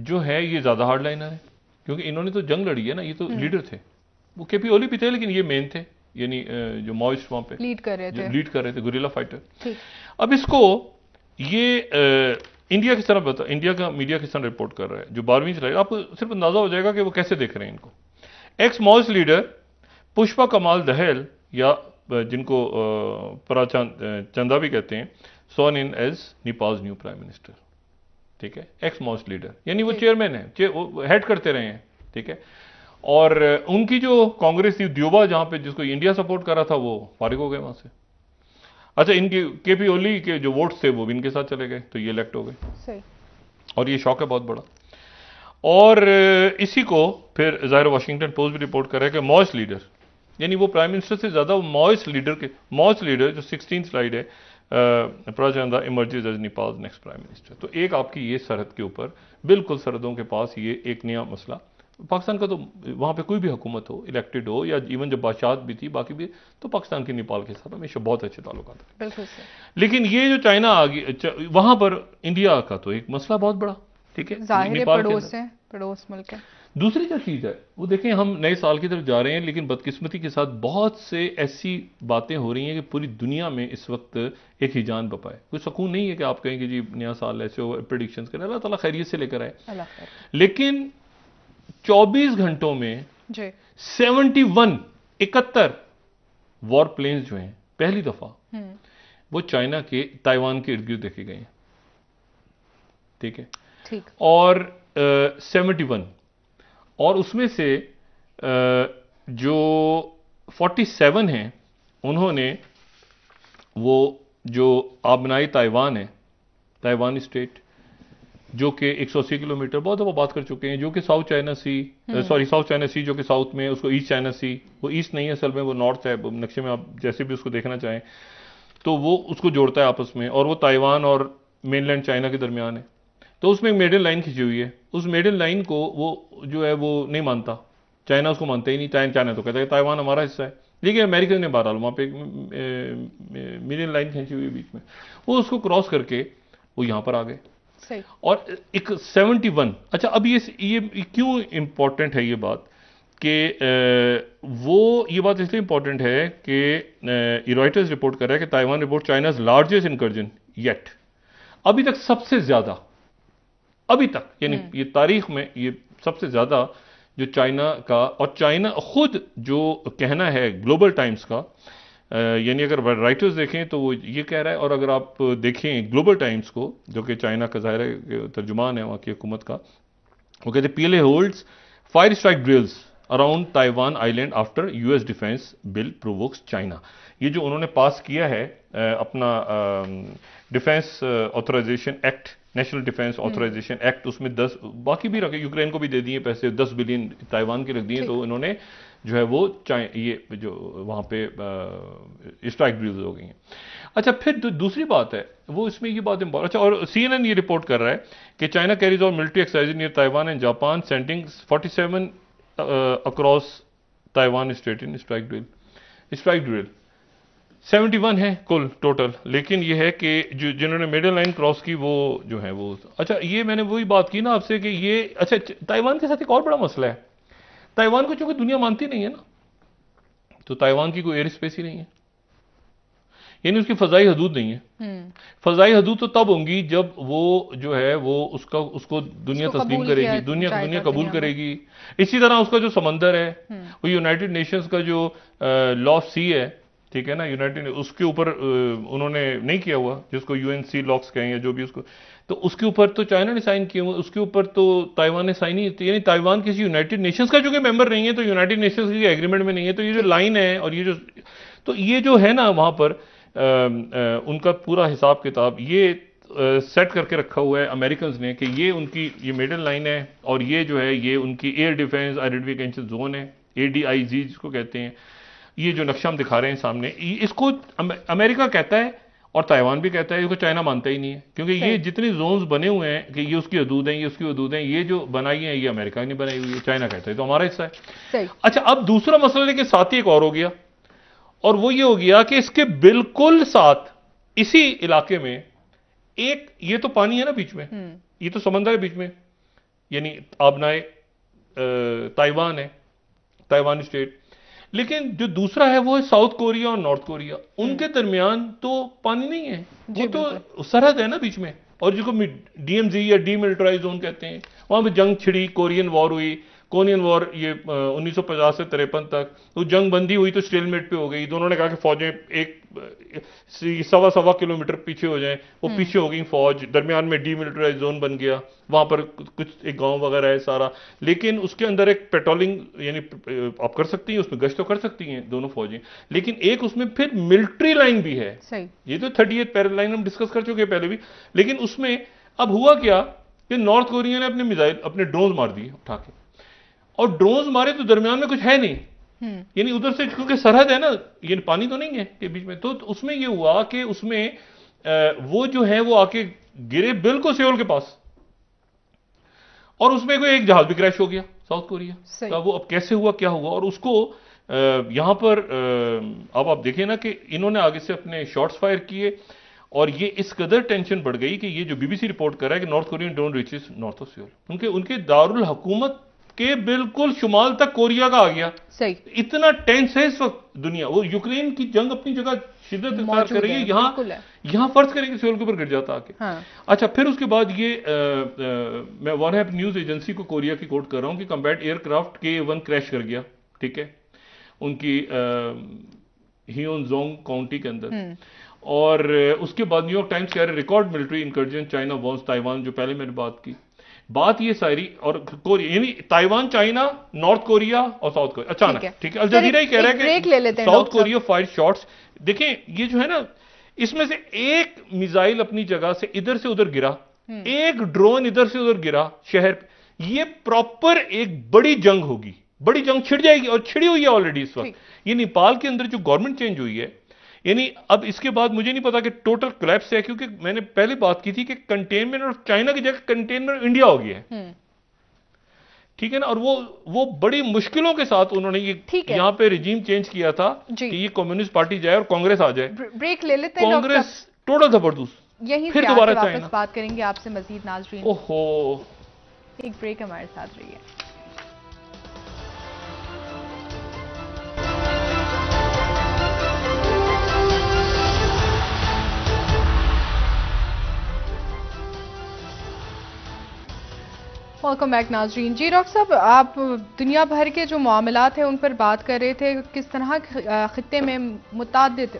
जो है ये ज्यादा हार्ड लाइनर है, क्योंकि इन्होंने तो जंग लड़ी है ना, ये तो लीडर थे। वो केपी ओली भी थे, लेकिन ये मेन थे, यानी जो माओइस्ट वहां पे लीड कर रहे थे, गुरिल्ला फाइटर। अब इसको ये इंडिया किस तरह बता, इंडिया का मीडिया किस तरह रिपोर्ट कर रहा है, जो 12वीं स्लाइड, आपको सिर्फ अंदाजा हो जाएगा कि वो कैसे देख रहे हैं इनको। एक्स माओइस्ट लीडर पुष्पा कमाल दहल, या जिनको चंदा भी कहते हैं, sworn in as Nepal's new prime minister. ठीक है, एक्स माओइस्ट लीडर, यानी वो चेयरमैन है, हेड करते रहे हैं। ठीक है, और उनकी जो कांग्रेस थी द्योबा, जहां पे जिसको इंडिया सपोर्ट कर रहा था, वो फारिग हो गए वहां से। अच्छा, इनकी केपी ओली के जो वोट्स थे वो भी इनके साथ चले गए, तो ये इलेक्ट हो गए। सही। और ये शौक है बहुत बड़ा। और इसी को फिर जाहिर वाशिंगटन पोस्ट भी रिपोर्ट कर रहा है कि माओइस्ट लीडर, यानी वो प्राइम मिनिस्टर से ज्यादा माओइस्ट लीडर जो 16 स्लाइड है, Prachanda emerges as Nepal next prime minister. तो एक आपकी ये सरहद के ऊपर, बिल्कुल सरहदों के पास, ये एक नया मसला। पाकिस्तान का तो वहां पे कोई भी हुकूमत हो, इलेक्टेड हो, या इवन जब बादशाह भी थी, बाकी भी, तो पाकिस्तान के नेपाल के साथ हमेशा बहुत अच्छे ताल्लुक थे। बिल्कुल। लेकिन ये जो चाइना आ गई, वहां पर इंडिया का तो एक मसला बहुत बड़ा। ठीक है, पड़ोस मुल्क है। दूसरी जो चीज है वो देखें, हम नए साल की तरफ जा रहे हैं, लेकिन बदकिस्मती के साथ बहुत से ऐसी बातें हो रही हैं कि पूरी दुनिया में इस वक्त एक ही जान बपाए। कोई सुकून नहीं है कि आप कहें कि जी नया साल ऐसे हो, प्रेडिक्शन करें, अल्लाह ताला खैरियत से लेकर आए। लेकिन 24 घंटों में 71 वॉर प्लेन्स जो हैं, पहली दफा वो चाइना के ताइवान के इर्द गिर्द देखे गए हैं। ठीक है, ठीक। और 71, और उसमें से जो 47 हैं, उन्होंने वो जो आबनाई ताइवान है, ताइवान स्टेट, जो कि 180 किलोमीटर, बहुत दफा बात कर चुके हैं, जो कि साउथ चाइना सी, जो कि साउथ में, उसको ईस्ट चाइना सी, वो ईस्ट नहीं है असल में, वो नॉर्थ है, नक्शे में आप जैसे भी उसको देखना चाहें, तो वो उसको जोड़ता है आपस में, और वो ताइवान और मेनलैंड चाइना के दरमियान है। तो उसमें एक मेडल लाइन खींची हुई है। उस मेडल लाइन को वो जो है वो नहीं मानता, चाइना उसको मानता ही नहीं। चाइना तो कहता है ताइवान हमारा हिस्सा है, लेकिन अमेरिका ने बहरहाल वहां पे एक मेडल लाइन खींची हुई है बीच में, वो उसको क्रॉस करके वो यहां पर आ गए। सही। और एक 71। अच्छा, अब ये क्यों इंपॉर्टेंट है ये बात, कि वो ये बात इसलिए इंपॉर्टेंट है कि रॉयटर्स रिपोर्ट कर रहा है कि Taiwan report China's largest incursion yet, अभी तक सबसे ज्यादा, अभी तक, यानी ये तारीख में ये सबसे ज्यादा जो चाइना का, और चाइना खुद जो कहना है ग्लोबल टाइम्स का, यानी अगर राइटर्स देखें तो वो ये कह रहा है, और अगर आप देखें ग्लोबल टाइम्स को, जो कि चाइना का ज़ाहिर तर्जुमान है वहाँ की हुकूमत का, वो कहते हैं PLA holds fire strike drills around Taiwan island after US defence bill provokes China. ये जो उन्होंने पास किया है अपना defence authorisation act, national defence authorisation act, उसमें 10 बाकी भी रखे, यूक्रेन को भी दे दिए पैसे, 10 बिलियन ताइवान के रख दिए, तो इन्होंने जो है वो ये जो वहां पे स्ट्राइक ड्रिल्स हो गई हैं। अच्छा, फिर दूसरी बात है वो इसमें ये बात इंपॉर्टेंट। अच्छा, और सीएनएन ये रिपोर्ट कर रहा है कि China carries on military exercise near Taiwan and Japan, sending 47 across Taiwan state in strike drill 71 है कुल टोटल। लेकिन ये है कि जो जिन्होंने मिडिल लाइन क्रॉस की वो जो है वो, अच्छा ये मैंने वही बात की ना आपसे कि ये, अच्छा ताइवान के साथ एक और बड़ा मसला है, ताइवान को चूंकि दुनिया मानती नहीं है ना, तो ताइवान की कोई एयर स्पेस ही नहीं है, यानी उसकी फजाई हदूद नहीं है। फजाई हदूद तो तब होंगी जब वो जो है वो उसको दुनिया तस्लीम करेगी, दुनिया कबूल करेगी। इसी तरह उसका जो समंदर है वो यूनाइटेड नेशंस का जो लॉ ऑफ सी है, ठीक है ना, यूनाइटेड, उसके ऊपर उन्होंने नहीं किया हुआ, जिसको यूएनसी लॉक्स कहें या जो भी उसको, तो उसके ऊपर तो चाइना ने साइन किया हुआ, उसके ऊपर तो ताइवान ने साइन नहीं, यानी ताइवान किसी यूनाइटेड नेशंस का जो कि मेंबर नहीं है, तो यूनाइटेड नेशंस के एग्रीमेंट में नहीं है। तो ये जो लाइन है और ये जो, तो ये जो है ना वहां पर उनका पूरा हिसाब किताब ये सेट करके रखा हुआ है अमेरिकन ने कि ये उनकी ये मिडल लाइन है और ये जो है ये उनकी एयर डिफेंस आइडेंटिफिकेशन जोन है, ADIZ जिसको कहते हैं। ये जो नक्शा हम दिखा रहे हैं सामने, इसको अमेरिका कहता है और ताइवान भी कहता है, इसको चाइना मानता ही नहीं है, क्योंकि ये जितनी जोन्स बने हुए हैं कि ये उसकी हदूद हैं, ये उसकी हदूद हैं, ये जो बनाई है ये अमेरिका ने बनाई हुई है, चाइना कहता है तो हमारा हिस्सा है। अच्छा, अब दूसरा मसला के साथ ही एक और हो गया, और वो ये हो गया कि इसके बिल्कुल साथ इसी इलाके में एक, ये तो पानी है ना बीच में, ये तो समंदर है बीच में, यानी आबनाए ताइवान है, ताइवान स्टेट। लेकिन जो दूसरा है वो है साउथ कोरिया और नॉर्थ कोरिया, उनके दरमियान तो पानी नहीं है, वो तो सरहद है ना बीच में, और जिसको DMZ या डीमिलिटराइज जोन कहते हैं, वहां पे जंग छिड़ी, कोरियन वॉर हुई, कोरियन वॉर ये 1950 से 53 तक, तो जंग बंदी हुई तो स्टेलमेट पे हो गई। दोनों ने कहा कि फौजें एक 1.25 किलोमीटर पीछे हो जाएं, वो पीछे हो गई फौज, दरमियान में डीमिलिटराइज जोन बन गया, वहां पर कुछ एक गांव वगैरह है सारा, लेकिन उसके अंदर एक पेट्रोलिंग यानी आप कर सकती हैं, उसमें गश्त तो कर सकती हैं दोनों फौजें, लेकिन एक उसमें फिर मिलिट्री लाइन भी है। ये तो 38 पैरेलल लाइन हम डिस्कस कर चुके हैं पहले भी, लेकिन उसमें अब हुआ क्या कि नॉर्थ कोरिया ने अपने मिसाइल, अपने ड्रोन मार दिए उठा के, और ड्रोन मारे तो दरमियान में कुछ है नहीं, यानी उधर से क्योंकि सरहद है ना, ये पानी तो नहीं है के बीच में, तो उसमें ये हुआ कि उसमें वो जो है वो आके गिरे बिल्कुल सियोल के पास, और उसमें कोई एक जहाज भी क्रैश हो गया साउथ कोरिया का। वो अब कैसे हुआ, क्या हुआ, और उसको यहां पर अब आप देखें ना कि इन्होंने आगे से अपने शॉट्स फायर किए, और ये इस कदर टेंशन बढ़ गई कि ये जो BBC रिपोर्ट कर रहा है कि north Korean drone reaches north of Seoul, उनके दारुल हुकूमत के बिल्कुल शुमाल तक कोरिया का आ गया। इतना टेंस है इस वक्त दुनिया। वो यूक्रेन की जंग अपनी जगह शिद्दत इख्तियार कर रही है, यहां फर्ज करेंगे सियोल के ऊपर गिर जाता आके। अच्छा, फिर उसके बाद ये मैं वनहैप न्यूज एजेंसी को कोरिया की कोट कर रहा हूं कि कम्बैट एयरक्राफ्ट Ka-1 क्रैश कर गया, ठीक है, उनकी हियोनजोंग काउंटी के अंदर। और उसके बाद न्यूयॉर्क टाइम्स कह रहे record military incursion China warns Taiwan, जो पहले मैंने बात की, बात ये सारी, और कोरिया यानी ताइवान, चाइना, नॉर्थ कोरिया और साउथ कोरिया अचानक, ठीक है, अल जजीरा ही कह रहा है कि साउथ कोरिया फायर शॉट्स। देखें ये जो है ना, इसमें से एक मिसाइल अपनी जगह से इधर से उधर गिरा, एक ड्रोन इधर से उधर गिरा शहर, ये प्रॉपर एक बड़ी जंग होगी, बड़ी जंग छिड़ जाएगी, और छिड़ी हुई है ऑलरेडी इस वक्त। ये नेपाल के अंदर जो गवर्नमेंट चेंज हुई है, यानी अब इसके बाद मुझे नहीं पता कि टोटल कोलैप्स है, क्योंकि मैंने पहले बात की थी कि कंटेनमेंट ऑफ चाइना की जगह कंटेनमेंट इंडिया हो गया है, ठीक है ना, और वो बड़ी मुश्किलों के साथ उन्होंने ये यहां पे रिजीम चेंज किया था कि ये कम्युनिस्ट पार्टी जाए और कांग्रेस आ जाए। ब्रेक ले लेते हैं, कांग्रेस टोटल जबरदस्त, यहीं फिर दोबारा वापस बात करेंगे आपसे मजीद नाज़रीन। ओहो, एक ब्रेक हमारे साथ रहिए। वेलकम बैक नाज़रीन। जी डॉक्टर साहब, आप दुनिया भर के जो मामलात हैं उन पर बात कर रहे थे, किस तरह खित्ते में मुतादिद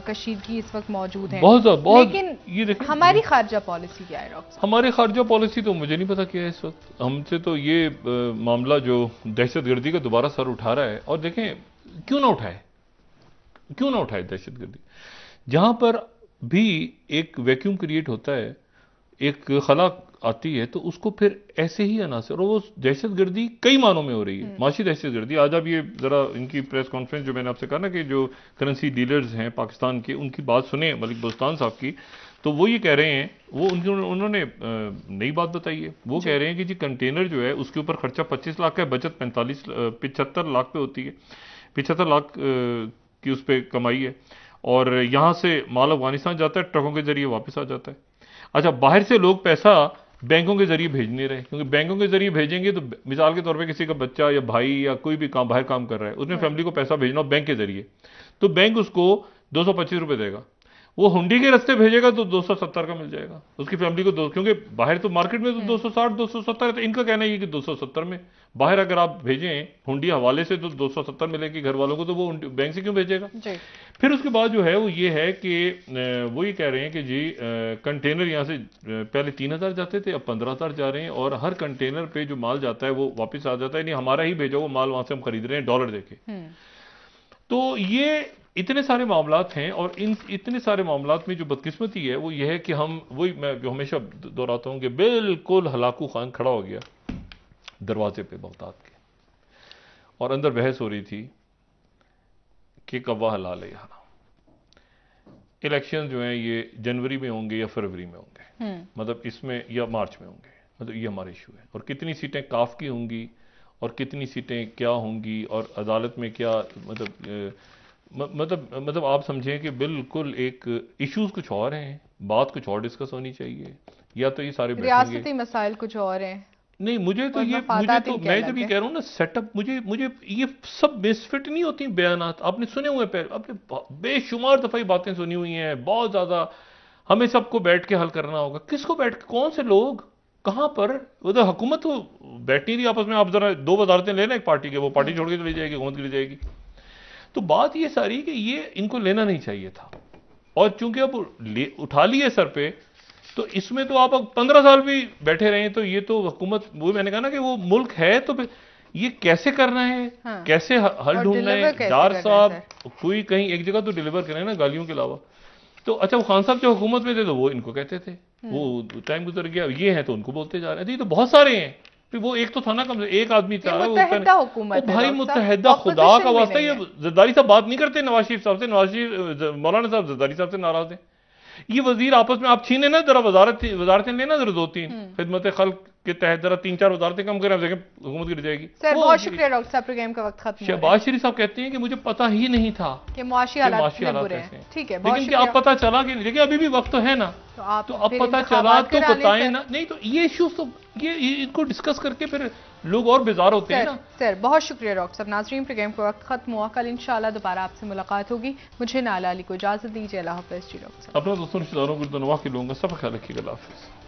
कशीदगी इस वक्त मौजूद है, लेकिन ये हमारी खारजा पॉलिसी क्या है डॉक्टर साहब? हमारी खारजा पॉलिसी तो मुझे नहीं पता क्या है इस वक्त। हमसे तो ये मामला जो दहशतगर्दी का दोबारा सर उठा रहा है, और देखें क्यों ना उठाए, क्यों ना उठाए दहशतगर्दी। जहां पर भी एक वैक्यूम क्रिएट होता है, एक खला आती है, तो उसको फिर ऐसे ही अनासर, और वो दहशतगर्दी कई मानों में हो रही है, माशी दहशतगर्दी। आज आप ये जरा इनकी प्रेस कॉन्फ्रेंस जो मैंने आपसे कहा ना कि जो करेंसी डीलर्स हैं पाकिस्तान के, उनकी बात सुने मलिक बोस्तान साहब की, तो वो ये कह रहे हैं, वो उन्होंने नई बात बताई है। वो कह रहे हैं कि जी कंटेनर जो है उसके ऊपर खर्चा 25 लाख का है, बचत 75 लाख पे होती है, 75 लाख की उस पर कमाई है, और यहां से माल अफगानिस्तान जाता है, ट्रकों के जरिए वापस आ जाता है। अच्छा, बाहर से लोग पैसा बैंकों के जरिए भेज नहीं रहे, क्योंकि बैंकों के जरिए भेजेंगे तो मिसाल के तौर पे किसी का बच्चा या भाई या कोई भी बाहर काम कर रहा है, उसने फैमिली को पैसा भेजना हो बैंक के जरिए, तो बैंक उसको 225 रुपए देगा। वो हुंडी के रास्ते भेजेगा तो 270 का मिल जाएगा उसकी फैमिली को, क्योंकि बाहर तो मार्केट में तो 260 270 है, तो इनका कहना है कि 270 में बाहर अगर आप भेजें हुंडी हवाले से तो 270 मिलेगी घर वालों को, तो वो बैंक से क्यों भेजेगा। फिर उसके बाद जो है वो ये है कि वो ये कह रहे हैं कि जी कंटेनर यहाँ से पहले 3000 जाते थे, अब 15000 जा रहे हैं, और हर कंटेनर पे जो माल जाता है वो वापस आ जाता है, नहीं हमारा ही भेजा हुआ माल वहां से हम खरीद रहे हैं डॉलर देके। तो ये इतने सारे मामलात हैं, और इन इतने सारे मामलात में जो बदकिस्मती है वो ये है कि हम वही, मैं जो हमेशा दोहराता हूं कि बिल्कुल हलाकू खान खड़ा हो गया दरवाजे पे बगदाद के, और अंदर बहस हो रही थी कि कब्वा हलाल है या हराम। इलेक्शन जो हैं ये जनवरी में होंगे या फरवरी में होंगे, मतलब इसमें, या मार्च में होंगे, मतलब ये हमारा इशू है। और कितनी सीटें काफ की होंगी और कितनी सीटें क्या होंगी, और अदालत में क्या, मतलब आप समझें कि बिल्कुल एक इश्यूज कुछ और हैं, बात कुछ और डिस्कस होनी चाहिए, या तो ये सारे रियासती मसाइल कुछ और हैं। नहीं, मुझे तो मैं जब ये कह रहा हूँ ना सेटअप, मुझे ये सब मिसफिट नहीं होती बयानात। आपने सुने हुए पहले, आपने बेशुमार दफा बातें सुनी हुई हैं, बहुत ज्यादा। हमें सबको बैठ के हल करना होगा। किसको बैठ के, कौन से लोग, कहां पर? उधर हुकूमत तो बैठ नहीं रही आपस में। आप जरा दो वजारतें लेना एक पार्टी के, वो पार्टी छोड़ के चली जाएगी, हुकूमत के लिए जाएगी। तो बात ये सारी कि ये इनको लेना नहीं चाहिए था, और चूंकि अब उठा लिए सर पे, तो इसमें तो आप 15 साल भी बैठे रहे, तो ये तो हुकूमत, वो मैंने कहा ना कि वो मुल्क है, तो ये कैसे करना है, हाँ। कैसे हल ढूंढना है। डार साहब कोई कहीं एक जगह तो डिलीवर करें ना, गालियों के अलावा। तो अच्छा, वो खान साहब जो हुकूमत में थे तो वो इनको कहते थे, वो टाइम गुजर गया, ये है तो उनको बोलते जा रहे हैं। तो बहुत सारे हैं, वो एक तो था ना, कम से एक आदमी था, भाई मुत्तहिदा, खुदा का वास्ता। ये जरदारी साहब बात नहीं करते नवाज शरीफ साहब से, नवाज शरीफ, मौलाना साहब जरदारी साहब से नाराज है। ये वजीर आपस में आप छीने ना, जरा वजारतें लेना, जरा 2-3 खिदमत खल्क के तहत जरा 3-4 वजारतें कम करें, हुकूमत गिर जाएगी। सर बहुत शुक्रिया डॉक्टर साहब, प्रोग्राम का वक्त खत्म। शहबाज शरीफ साहब कहते हैं कि मुझे पता ही नहीं था कि मुआशी हालात बुरे हैं। ठीक है, लेकिन क्या आप पता चला कि, देखिए अभी भी वक्त तो है ना, तो अब पता चला तो बताएं ना। नहीं तो ये इश्यूज तो ये इनको डिस्कस करके फिर लोग और बेजार होते हैं ना। सर बहुत शुक्रिया डॉक्टर साहब। नाज़रीन, प्रोग्राम का वक्त खत्म हुआ। कल इंशाल्लाह दोबारा आपसे मुलाकात होगी। मुझे नाला अली को इजाजत दीजिए। अल्लाह हाफ़िज़ जी डॉक्टर साहब। अपने दोस्तों रिश्तेदारों को दुआ के लूंगा। सब ख्याल रखिएगा। अल्लाह हाफ़िज़।